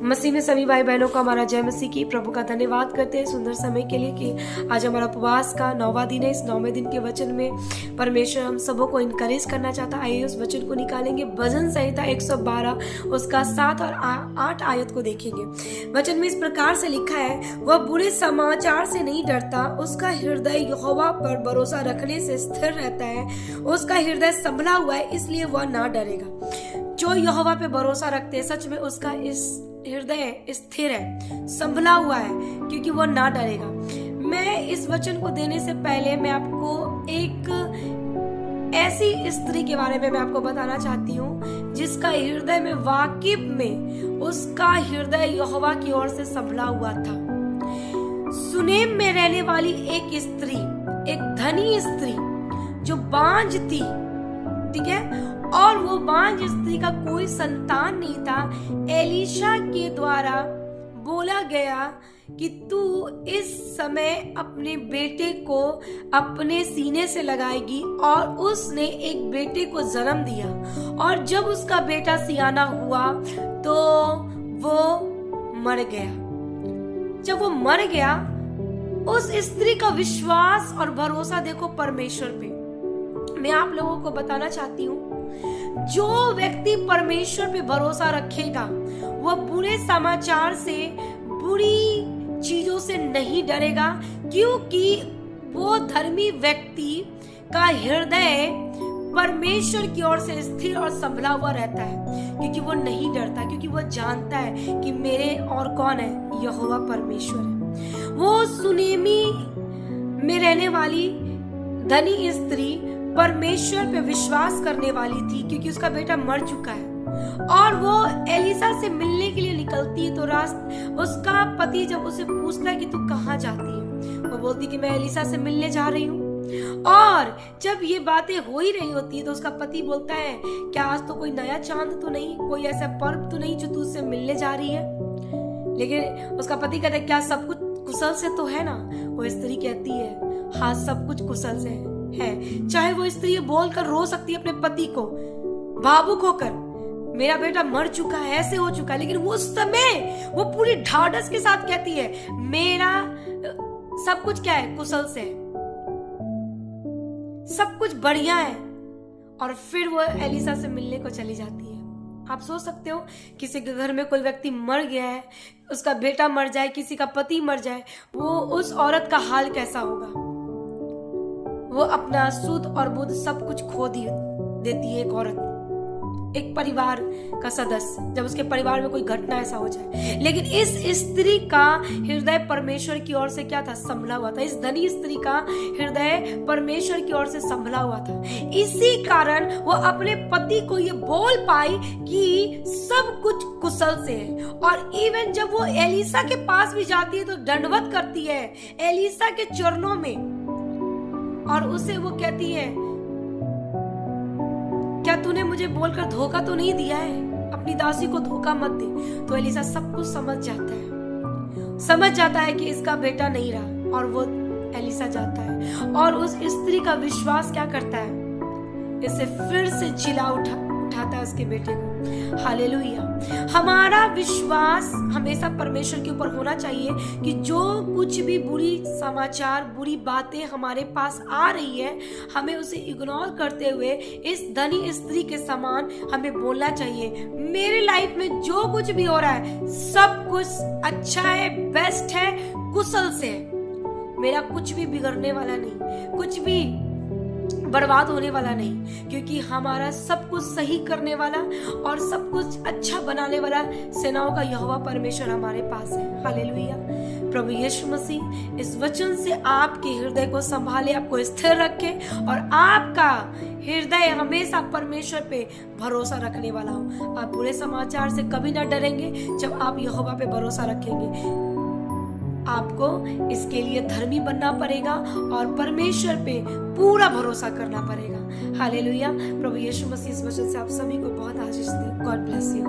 मसीह में सभी भाई बहनों को हमारा जय मसीह की। प्रभु का धन्यवाद करते हैं सुंदर समय के लिए कि आज हमारा उपवास का 9वां दिन है। इस 9वें दिन के वचन में परमेश्वर हम सबों को इनकरेज करना चाहता है। आइए उस वचन को निकालेंगे। भजन संहिता 112 उसका 7 और 8 आयत को देखेंगे। वचन में इस प्रकार से लिखा है, वह बुरे समाचार से नहीं डरता, उसका हृदय यहोवा पर भरोसा रखने से स्थिर रहता है। उसका हृदय संभला हुआ है, इसलिए वह ना डरेगा। जो यहोवा पे भरोसा रखते हैं सच में उसका इस हृदय स्थिर है, संभला हुआ है, क्योंकि वो ना डरेगा। मैं इस वचन को देने से पहले मैं आपको एक ऐसी स्त्री के बारे में मैं आपको बताना चाहती हूँ जिसका हृदय में वाकिफ में उसका हृदय यहोवा की ओर से संभला हुआ था। सुनेम में रहने वाली एक स्त्री, एक धनी स्त्री जो बांझ थी, ठीक है, और वो बांझ स्त्री का कोई संतान नहीं था। एलीशा के द्वारा बोला गया कि तू इस समय अपने बेटे को अपने सीने से लगाएगी, और उसने एक बेटे को जन्म दिया। और जब उसका बेटा सियाना हुआ तो वो मर गया। जब वो मर गया, उस स्त्री का विश्वास और भरोसा देखो परमेश्वर पे। मैं आप लोगों को बताना चाहती हूँ, जो व्यक्ति परमेश्वर पे भरोसा रखेगा वह बुरे समाचार से, बुरी चीजों से नहीं डरेगा, क्योंकि वो धर्मी व्यक्ति का हृदय परमेश्वर की ओर से स्थिर और संभला हुआ रहता है। क्योंकि वो नहीं डरता, क्योंकि वो जानता है कि मेरे और कौन है, यहोवा परमेश्वर है। वो सुनेमी में रहने वाली धनी स्त्री परमेश्वर पे विश्वास करने वाली थी, क्योंकि उसका बेटा मर चुका है। और वो एलिसा से मिलने के लिए निकलती है, तो उसका पति जब उसे पूछता है कि तू कहाँ जाती है, वो बोलती कि मैं एलिसा से मिलने जा रही हूँ। और जब ये बातें हो ही रही होती है तो उसका पति बोलता है, क्या आज तो कोई नया चांद तो नहीं, कोई ऐसा पर्व तो नहीं जो तू उससे मिलने जा रही है। लेकिन उसका पति कहता है, क्या सब कुछ कुशल से तो है ना। वो स्त्री कहती है, हाँ सब कुछ कुशल से है। चाहे वो स्त्री बोलकर रो सकती है अपने पति को, भावुक होकर, मेरा बेटा मर चुका है, ऐसे हो चुका है, लेकिन वो उस समय वो पूरी ढाढ़स के साथ कहती है, मेरा सब कुछ क्या है, कुशल से है, सब कुछ बढ़िया है। और फिर वो एलिसा से मिलने को चली जाती है। आप सोच सकते हो, किसी के घर में कोई व्यक्ति मर गया है, उसका बेटा मर जाए, किसी का पति मर जाए, वो उस औरत का हाल कैसा होगा। वो अपना सुध और बुध सब कुछ खो देती है एक औरत, एक परिवार का सदस्य, जब उसके परिवार में कोई घटना ऐसा हो जाए। लेकिन इस स्त्री का हृदय परमेश्वर की ओर से क्या था, संभला हुआ था। इस धनी स्त्री का हृदय परमेश्वर की ओर से संभला हुआ था। इसी कारण वो अपने पति को ये बोल पाई कि सब कुछ कुशल से है। और इवन जब वो एलिसा के पास भी जाती है तो दंडवत करती है एलिसा के चरणों में, और उसे वो कहती है, क्या तूने मुझे बोलकर धोखा तो नहीं दिया है, अपनी दासी को धोखा मत दे। तो एलिसा सब कुछ समझ जाता है कि इसका बेटा नहीं रहा, और वो एलिसा जाता है और उस स्त्री का विश्वास क्या करता है, इसे फिर से जिला उठाता है उसके बेटे को। हालेलुया। हमारा विश्वास हमेशा परमेश्वर के ऊपर होना चाहिए कि जो कुछ भी बुरी समाचार, बुरी बातें हमारे पास आ रही है, हमें उसे इग्नोर करते हुए इस धनी स्त्री के समान हमें बोलना चाहिए, मेरे लाइफ में जो कुछ भी हो रहा है सब कुछ अच्छा है, बेस्ट है, कुशल से है। मेरा कुछ भी बिगड़ने वाला नहीं, कुछ भी बर्बाद होने वाला नहीं, क्योंकि हमारा सब कुछ सही करने वाला और सब कुछ अच्छा बनाने वाला सेनाओं का यहोवा परमेश्वर हमारे पास है। हालेलुया। प्रभु यीशु मसीह इस वचन से आपके हृदय को संभाले, आपको स्थिर रखे, और आपका हृदय हमेशा परमेश्वर पे भरोसा रखने वाला हो। आप बुरे समाचार से कभी ना डरेंगे जब आप यहोवा पे भरोसा रखेंगे। आपको इसके लिए धर्मी बनना पड़ेगा और परमेश्वर पे पूरा भरोसा करना पड़ेगा। हालेलुया। प्रभु यीशु मसीह इस वचन से आप सभी को बहुत आशीष दे। God bless you.